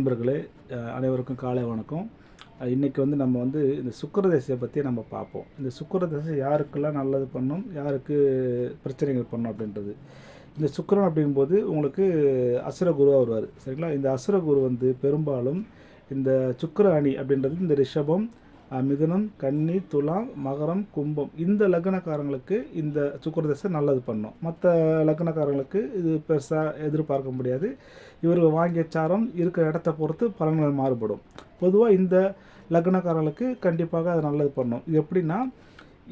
நண்பர்களே, அனைவருக்கும் காலை வணக்கம். இன்றைக்கி நம்ம இந்த சுக்கிர பற்றி நம்ம பார்ப்போம். இந்த சுக்கிர யாருக்கெல்லாம் நல்லது பண்ணும், யாருக்கு பிரச்சனைகள் பண்ணும் அப்படின்றது. இந்த சுக்கிரன் அப்படிங்கும்போது உங்களுக்கு அசுர குருவாக வருவார், சரிங்களா? இந்த அசுர குரு பெரும்பாலும் இந்த சுக்கிர அணி அப்படின்றது இந்த ரிஷபம், மிதுனம், கன்னி, துலாம், மகரம், கும்பம் இந்த லக்னக்காரங்களுக்கு இந்த சுக்கிர நல்லது பண்ணும். மற்ற லக்னக்காரங்களுக்கு இது பெருசாக எதிர்பார்க்க முடியாது. இவர்கள் வாங்கிய சாரம் இருக்கிற இடத்த பொறுத்து பலன்கள் மாறுபடும். பொதுவாக இந்த லக்னக்காரங்களுக்கு கண்டிப்பாக அது நல்லது பண்ணும். இது எப்படின்னா,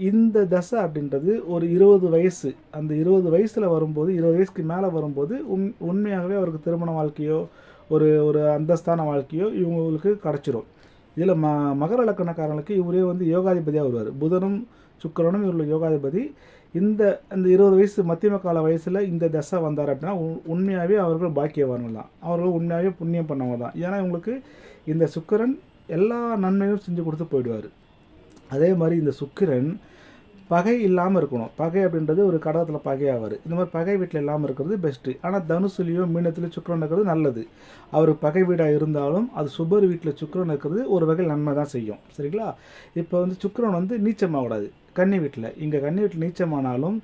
இந்த தசை அப்படின்றது ஒரு 20 வயசு, அந்த 20 வயசில் வரும்போது, 20 வயசுக்கு மேலே வரும்போது உண்மையாகவே அவருக்கு திருமண வாழ்க்கையோ ஒரு ஒரு அந்தஸ்தான வாழ்க்கையோ இவங்களுக்கு கிடச்சிரும். இதில் மகர லக்கணக்காரங்களுக்கு இவரே யோகாதிபதியாக வருவார். புதனும் சுக்கிரனும் இவர்கள் யோகாதிபதி. அந்த 20 வயசு மத்தியம கால வயசில் இந்த தசை வந்தார் அப்படின்னா உண்மையாகவே அவர்கள் பாக்கியவான்கள் தான், அவர்கள் உண்மையாகவே புண்ணியம் பண்ணவங்க தான். ஏன்னா இவங்களுக்கு இந்த சுக்கிரன் எல்லா நன்மையும் செஞ்சு கொடுத்து போயிடுவார். அதே மாதிரி இந்த சுக்கிரன் பகை இல்லாமல் இருக்கணும். பகை அப்படின்றது ஒரு கடகத்தில் பகையாவார். இந்த மாதிரி பகை வீட்டில் இல்லாமல் இருக்கிறது பெஸ்ட்டு. ஆனால் தனுசுலேயோ மீனத்துலேயோ சுக்கிரன் இருக்கிறது நல்லது. அவர் பகை வீடாக இருந்தாலும் அது சுபர் வீட்டில் சுக்கிரன் இருக்கிறது ஒரு வகையில் நன்மை தான் செய்யும், சரிங்களா? இப்போ சுக்கிரன் நீச்சமாகக்கூடாது கன்னி வீட்டில். இங்கே கன்னி வீட்டில் நீச்சமானாலும்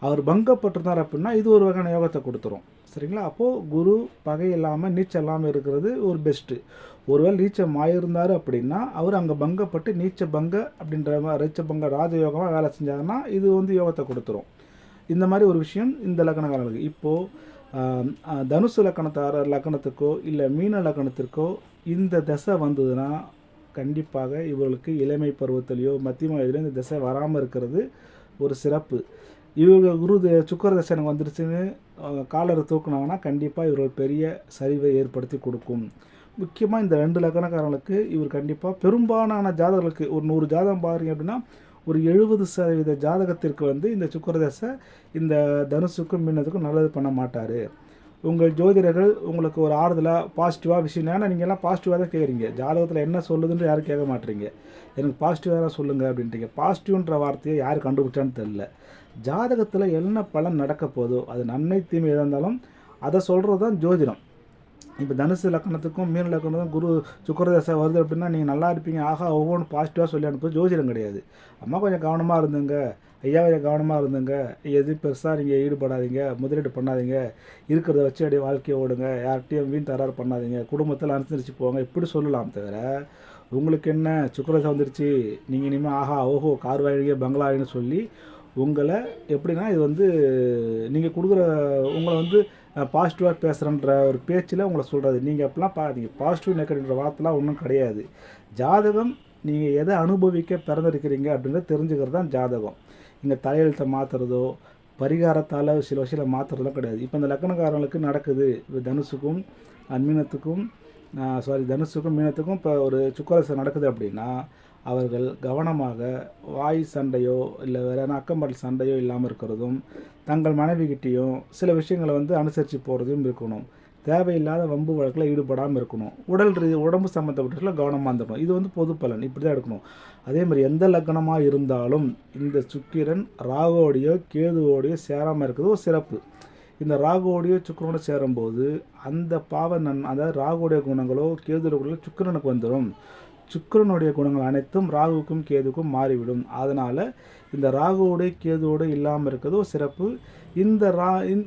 அவர் பங்கப்பட்டிருந்தார் அப்படின்னா இது ஒரு வகையான யோகத்தை கொடுத்துரும், சரிங்களா? அப்போது குரு பகை இல்லாமல் நீச்சம் இல்லாமல் இருக்கிறது ஒரு பெஸ்ட்டு. ஒருவேளை நீச்சம் ஆயிருந்தார் அப்படின்னா அவர் அங்கே பங்கப்பட்டு நீச்ச பங்க அப்படின்ற மாதிரி நீச்ச பங்க ராஜயோகமாக வேலை செஞ்சாங்கன்னா இது யோகத்தை கொடுத்துரும். இந்த மாதிரி ஒரு விஷயம் இந்த லக்னக்காரர்களுக்கு. இப்போது தனுசு லக்கணத்துக்கோ இல்லை மீன லக்கணத்திற்கோ இந்த தசை வந்ததுன்னா கண்டிப்பாக இவர்களுக்கு இளமை பருவத்திலையோ மத்தியம வயதிலையோ இந்த தசை வராமல் இருக்கிறது ஒரு சிறப்பு. இவங்க குரு சுக்கிர தசை எனக்கு வந்துருச்சுன்னு காலரை தூக்குனாங்கன்னா கண்டிப்பாக இவர்கள் பெரிய சரிவை ஏற்படுத்தி கொடுக்கும். முக்கியமாக இந்த 2 லக்னக்காரங்களுக்கு இவர் கண்டிப்பாக பெரும்பாலான ஜாதகர்களுக்கு ஒரு 100 ஜாதகம் பாருங்க அப்படின்னா ஒரு 70% ஜாதகத்திற்கு இந்த சுக்கிர தசை இந்த தனுசுக்கும் மீனத்துக்கும் நல்லது பண்ண மாட்டார். உங்கள் ஜோதிடர்கள் உங்களுக்கு ஒரு ஆறுதலாக பாசிட்டிவாக விஷயம், ஏன்னா நீங்கள் எல்லாம் பாசிட்டிவாக தான் கேட்குறீங்க. ஜாதகத்தில் என்ன சொல்லுதுன்னு யாரும் கேட்க மாட்டீங்க. எனக்கு பாசிட்டிவாக தான் சொல்லுங்கள் அப்படின்றீங்க. பாசிட்டிவ்ன்ற வார்த்தையை யார் கண்டுபிடிச்சான்னு தெரில. ஜாதகத்தில் என்ன பலன் நடக்க போதோ அது நன்மை தீமை எதாக இருந்தாலும் அதை சொல்கிறது தான் ஜோதிடம். இப்போ தனுசு லக்கணத்துக்கும் மீன லக்கணத்துக்கும் குரு சுக்கிர தசை வருது அப்படின்னா நீங்கள் நல்லா இருப்பீங்க, ஆகா ஒவ்வொன்று பாசிட்டிவாக சொல்லி அனுப்புறது ஜோதிடம் கிடையாது. அம்மா கொஞ்சம் கவனமாக இருந்துங்க, ஐயா கொஞ்சம் கவனமாக இருந்துங்க, எது பெருசாக நீங்கள் ஈடுபடாதீங்க, முதலீடு பண்ணாதீங்க, இருக்கிறத வச்சு அப்படியே வாழ்க்கையை ஓடுங்க, யார்கிட்டையும் வீண் தராறு பண்ணாதீங்க, குடும்பத்தில் அனுசரித்து போங்க, இப்படி சொல்லலாம். தவிர உங்களுக்கு என்ன சுக்கிர தசை வந்துருச்சு நீங்கள் இனிமேல் ஆஹா ஓஹோ கார் வாங்கிங்க பங்களா வாங்கின்னு சொல்லி உங்களை எப்படின்னா இது நீங்கள் கொடுக்குற உங்களை பாசிட்டிவாக பேசுகிறன்ற ஒரு பேச்சில் உங்களை சொல்கிறது. நீங்கள் அப்படிலாம் நீங்கள் பாசிட்டிவ் நெகட்டிவ்ன்ற வார்த்தைலாம் ஒன்றும் கிடையாது. ஜாதகம் நீங்கள் எதை அனுபவிக்க பிறந்திருக்கிறீங்க அப்படின்றத தெரிஞ்சுக்கிறது தான் ஜாதகம். இங்கே தலையெழுத்தை மாற்றுறதோ பரிகாரத்தால் சில விஷயத்தில் மாற்றுறதுலாம் கிடையாது. இப்போ இந்த லக்னக்காரங்களுக்கு நடக்குது, இப்போ தனுசுக்கும் மீனத்துக்கும் இப்போ ஒரு சுக்கிர நடக்குது அப்படின்னா அவர்கள் கவனமாக வாய் சண்டையோ இல்லை வேறு அக்கம்பல் சண்டையோ இல்லாமல் இருக்கிறதும், தங்கள் மனைவிக்கிட்டேயும் சில விஷயங்களை அனுசரித்து போகிறதும் இருக்கணும். தேவையில்லாத வம்பு வழக்கில் ஈடுபடாமல் இருக்கணும். உடம்பு சம்மந்தப்பட்ட கவனமாக இருந்துக்கணும். இது பொது பலன், இப்படி தான் எடுக்கணும். அதே மாதிரி எந்த லக்னமாக இருந்தாலும் இந்த சுக்கிரன் ராகுவோடையோ கேதுவோடையோ சேராமல் இருக்கிறது ஒரு சிறப்பு. இந்த ராகுவோடையோ சுக்கிரனோட சேரும்போது அந்த அதாவது ராகுவோடைய குணங்களோ கேதுவோட குணங்களோ சுக்கிரனுக்கு வந்துடும். சுக்கிரனுடைய குணங்கள் அனைத்தும் ராகுவுக்கும் கேதுக்கும் மாறிவிடும். அதனால் இந்த ராகுவோடைய கேதுவோடு இல்லாமல் இருக்கிறது ஒரு சிறப்பு.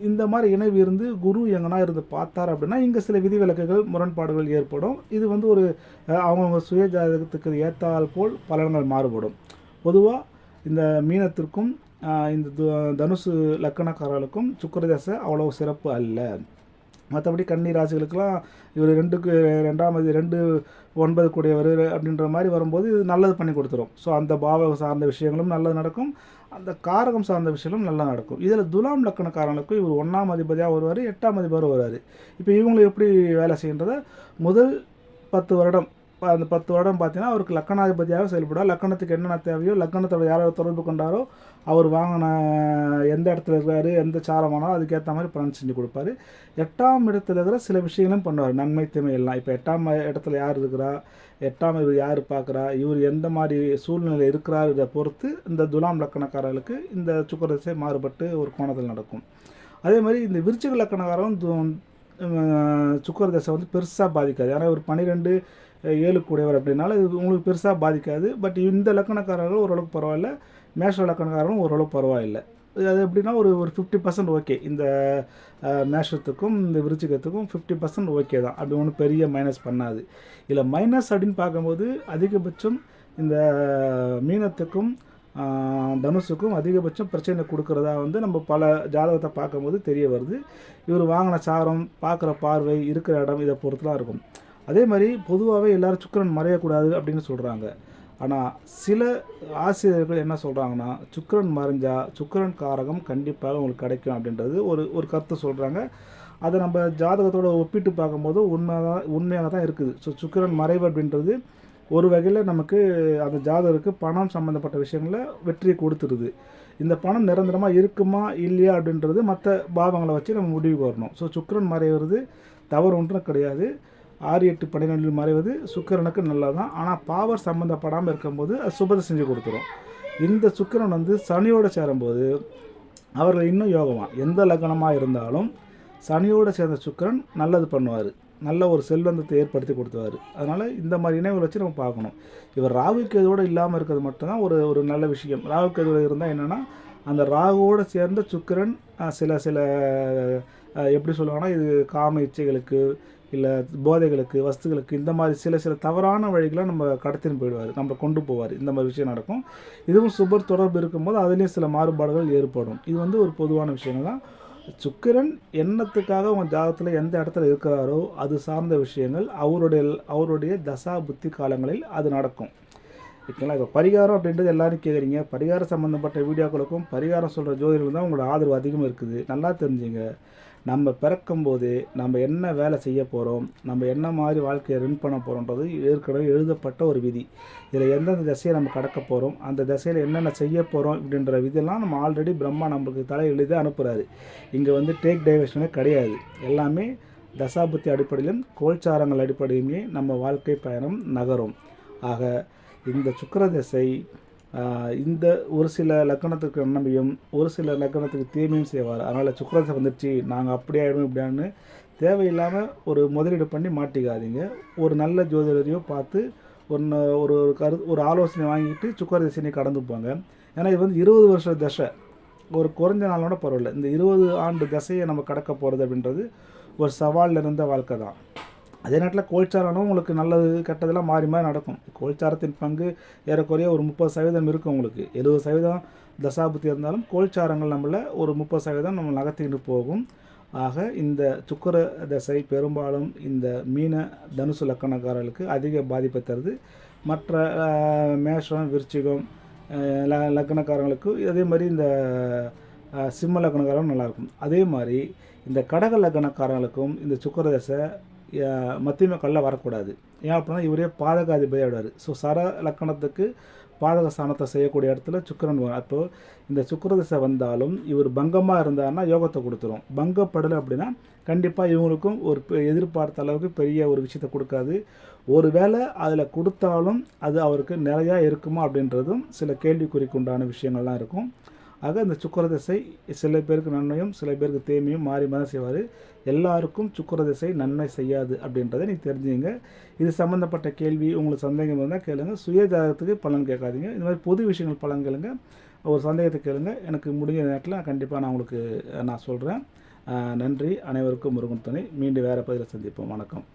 இந்த மாதிரி இணைவு இருந்து குரு எங்கன்னா இருந்து பார்த்தார் அப்படின்னா இங்கே சில விதிவிலக்குகள் முரண்பாடுகள் ஏற்படும். இது ஒரு அவங்கவுங்க சுய ஜாதகத்துக்கு ஏற்றால் போல் பலன்கள் மாறுபடும். பொதுவாக இந்த மீனத்திற்கும் இந்த தனுசு லக்கணக்காரர்களுக்கும் சுக்கிர தசை அவ்வளோ சிறப்பு அல்ல. மற்றபடி கன்னி ராசிகளுக்கெல்லாம் இவர் 2 கூடியவர் அப்படின்ற மாதிரி வரும்போது இது நல்லது பண்ணி கொடுத்துரும். ஸோ அந்த பாவகம் சார்ந்த விஷயங்களும் நல்லது நடக்கும், அந்த காரகம் சார்ந்த விஷயங்களும் நல்லா நடக்கும். இதில் துலாம் லக்கணக்காரங்களுக்கும் இவர் 1ஆம் அதிபதியாக வருவார், 8ஆம் அதிபதியாக வருவார். இப்போ இவங்களை எப்படி வேலை செய்கின்றத முதல் 10 வருடம், அந்த 10 வருடம் பார்த்தீங்கன்னா அவருக்கு லக்கணாதிபதியாக செயல்படுவார். லக்கணத்துக்கு என்னென்ன தேவையோ, லக்கணத்தோட யாராவது தொடர்பு கொண்டாரோ அவர் வாங்கின எந்த இடத்துல இருக்காரு, எந்த சாரமானாலும் அதுக்கேற்ற மாதிரி பலன் செஞ்சு கொடுப்பாரு. 8ஆம் இடத்துல இருக்கிற சில விஷயங்களும் பண்ணுவார், நன்மை தீமை எல்லாம். இப்போ 8ஆம் இடத்துல யார் இருக்கிறா, 8ஆம் இவர் யார் பார்க்குறா, இவர் எந்த மாதிரி சூழ்நிலை இருக்கிறார், இதை பொறுத்து இந்த துலாம் லக்கணக்காரர்களுக்கு இந்த சுக்கிர தசை மாறுபட்டு ஒரு கோணத்தில் நடக்கும். அதே மாதிரி இந்த விருச்சிக லக்கணக்காரரும் சுக்கிர தசை வந்து பெருசாக பாதிக்காது. ஏன்னா ஒரு 12 7 கூடியவர் அப்படின்னால இது உங்களுக்கு பெருசாக பாதிக்காது. பட் இந்த லக்கணக்காரர்கள் ஓரளவுக்கு பரவாயில்ல, மேஷ லக்கணக்காரர்களும் ஓரளவுக்கு பரவாயில்லை. அது எப்படின்னா ஒரு ஒரு 50% ஓகே. இந்த மேஷத்துக்கும் இந்த விருச்சிகத்துக்கும் 50% ஓகே தான். அப்படி ஒன்றும் பெரிய மைனஸ் பண்ணாது. இதில் மைனஸ் அப்படின்னு பார்க்கும்போது அதிகபட்சம் இந்த மீனத்துக்கும் தனுஷுக்கும் அதிகபட்சம் பிரச்சனை கொடுக்குறதா வந்து நம்ம பல ஜாதகத்தை பார்க்கும்போது தெரிய வருது. இவர் வாங்கின சாரம், பார்க்குற பார்வை, இருக்கிற இடம் இதை பொறுத்துலாம் இருக்கும். அதே மாதிரி பொதுவாகவே எல்லோரும் சுக்கிரன் மறையக்கூடாது அப்படின்னு சொல்கிறாங்க. ஆனால் சில ஆசிரியர்கள் என்ன சொல்கிறாங்கன்னா, சுக்கிரன் மறைஞ்சால் சுக்கிரன் காரகம் கண்டிப்பாக உங்களுக்கு கிடைக்கும் அப்படின்றது ஒரு கருத்து சொல்கிறாங்க. அதை நம்ம ஜாதகத்தோடு ஒப்பிட்டு பார்க்கும்போது உண்மையாக தான் இருக்குது. ஸோ சுக்கிரன் மறைவு அப்படின்றது ஒரு வகையில் நமக்கு அந்த ஜாதகருக்கு பணம் சம்மந்தப்பட்ட விஷயங்களில் வெற்றியை கொடுத்துருது. இந்த பணம் நிரந்தரமாக இருக்குமா இல்லையா அப்படின்றது மற்ற பாவங்களை வச்சு நம்ம முடிவுக்கு வரணும். ஸோ சுக்கிரன் மறைவது தவறு ஒன்றும் கிடையாது. 6, 8, 12 மறைவது சுக்கிரனுக்கு நல்லா தான். ஆனால் பாவர் சம்மந்தப்படாமல் இருக்கும்போது அது சுபத்தை செஞ்சு கொடுத்துரும். இந்த சுக்கிரன் வந்து சனியோடு சேரும்போது அவர்கள் இன்னும் யோகமாக எந்த லக்னமாக இருந்தாலும் சனியோடு சேர்ந்த சுக்கிரன் நல்லது பண்ணுவார், நல்ல ஒரு செல்வந்தத்தை ஏற்படுத்தி கொடுத்துவார். அதனால் இந்த மாதிரி இணைவுகளை வச்சு நம்ம பார்க்கணும். இவர் ராகு கேதுவோடு இல்லாமல் இருக்கிறது மட்டும்தான் ஒரு நல்ல விஷயம். ராகு கேதுவோடு இருந்தால் என்னென்னா, அந்த ராகுவோடு சேர்ந்த சுக்கிரன் சில சில எப்படி சொல்லுவாங்கன்னா, இது காம இச்சைகளுக்கு இல்லை போதைகளுக்கு, வஸ்துகளுக்கு, இந்த மாதிரி சில சில தவறான வழிகளை நம்ம கடத்தின்னு போயிடுவார், நம்ம கொண்டு போவார். இந்த மாதிரி விஷயம் நடக்கும். இதுவும் சுபர் தொடர்பு இருக்கும்போது அதுலேயும் சில மாறுபாடுகள் ஏற்படும். இது வந்து ஒரு பொதுவான விஷயங்கள் தான். சுக்கிரன் எண்ணத்துக்காக உங்கள் ஜாதகத்தில் எந்த இடத்துல இருக்கிறாரோ அது சார்ந்த விஷயங்கள் அவருடைய தசா புத்தி காலங்களில் அது நடக்கும். ஓகேங்களா? இப்போ பரிகாரம் அப்படின்றது எல்லோரும் கேட்குறீங்க. பரிகாரம் சம்மந்தப்பட்ட வீடியோக்களுக்கும் பரிகாரம் சொல்கிற ஜோதிடர்கள் தான் உங்களோட ஆதரவு அதிகமாக இருக்குது. நல்லா தெரிஞ்சுங்க. நம்ம பிறக்கும்போதே நம்ம என்ன வேலை செய்ய போகிறோம், நம்ம என்ன மாதிரி வாழ்க்கையை ரன் பண்ண போகிறோன்றது ஏற்கனவே எழுதப்பட்ட ஒரு விதி. இதில் எந்தெந்த திசையை நம்ம கடக்க போகிறோம், அந்த திசையில் என்னென்ன செய்ய போகிறோம் இப்படின்ற விதியெல்லாம் நம்ம ஆல்ரெடி பிரம்மா நம்மளுக்கு தலை எழுதி அனுப்புகிறாரு. இங்கே வந்து டேக் டைவர்ஷனே கிடையாது. எல்லாமே தசாபுத்தி அடிப்படையிலும் கோல்சாரங்கள் அடிப்படையுமே நம்ம வாழ்க்கை பயணம் நகரும். ஆக இந்த சுக்கிர திசை இந்த ஒரு சில லக்கணத்துக்கு நன்மையும் ஒரு சில லக்கணத்துக்கு தீமையும் செய்வார். அதனால் சுக்கிரத்தை வந்துடுச்சு நாங்கள் அப்படி ஆகிடும் இப்படியான்னு தேவையில்லாமல் ஒரு முதலீடு பண்ணி மாட்டிக்காதீங்க. ஒரு நல்ல ஜோதிடரையோ பார்த்து ஒரு ஆலோசனை வாங்கிட்டு சுக்கிர திசையை கடந்து போங்க. ஏன்னா இது வந்து 20 வருஷ தசை, ஒரு குறைஞ்ச நாளோட பரவாயில்ல. இந்த 20 ஆண்டு தசையை நம்ம கடக்க போகிறது அப்படின்றது ஒரு சவால் நிறைந்த வாழ்க்கை தான். அதே நேரத்தில் கோல்சாரனும் உங்களுக்கு நல்லது கெட்டதெல்லாம் மாறி மாறி நடக்கும். கோல்சாரத்தின் பங்கு ஏறக்குறைய ஒரு 30% இருக்கும். உங்களுக்கு 70% தசாபுத்தி இருந்தாலும் கோல்சாரங்கள் நம்மள ஒரு 30% நம்ம நகர்த்திக்கிட்டு போகும். ஆக இந்த சுக்கிர தசை பெரும்பாலும் இந்த மீன தனுசு லக்கணக்காரர்களுக்கு அதிக பாதிப்பை தருது. மற்ற மேஷம், விருச்சிகம் லக்கணக்காரங்களுக்கு அதே மாதிரி இந்த சிம்ம லக்கணக்காரங்களும் நல்லாயிருக்கும். அதே மாதிரி இந்த கடக லக்கணக்காரங்களுக்கும் இந்த சுக்கிர தசை மத்தியம கல்லில் வரக்கூடாது. ஏன் அப்படின்னா இவரே பாதகாதிபதி ஆகிடுவார். ஸோ சர லக்கணத்துக்கு பாதக ஸ்தானத்தை செய்யக்கூடிய இடத்துல சுக்கிரன் வரும். அப்போது இந்த சுக்கிர திசை வந்தாலும் இவர் பங்கமாக இருந்தாருன்னா யோகத்தை கொடுத்துரும். பங்கப்படலை அப்படின்னா கண்டிப்பாக இவங்களுக்கும் ஒரு எதிர்பார்த்த அளவுக்கு பெரிய ஒரு விஷயத்தை கொடுக்காது. ஒரு வேளை அதில் கொடுத்தாலும் அது அவருக்கு நிறையா இருக்குமா அப்படின்றதும் சில கேள்விக்குறிக்கு உண்டான விஷயங்கள்லாம் இருக்கும். ஆக இந்த சுக்கிர திசை சில பேருக்கு நன்மையும் சில பேருக்கு தீமையும் மாறி மாறி செய்வார். எல்லாருக்கும் சுக்கிர திசை நன்மை செய்யாது அப்படின்றத நீங்கள் தெரிஞ்சுங்க. இது சம்மந்தப்பட்ட கேள்வி உங்களுக்கு சந்தேகம் இருந்தால் கேளுங்க. சுய ஜாதகத்துக்கு பலன் கேட்காதீங்க. இந்த மாதிரி பொது விஷயங்கள் பலன் கேளுங்க. ஒரு சந்தேகத்தை கேளுங்க. எனக்கு முடிஞ்ச நேரத்தில் கண்டிப்பாக நான் உங்களுக்கு சொல்கிறேன். நன்றி. அனைவருக்கும் முருகன் துணை. மீண்டும் வேறு பதிவில் சந்திப்போம். வணக்கம்.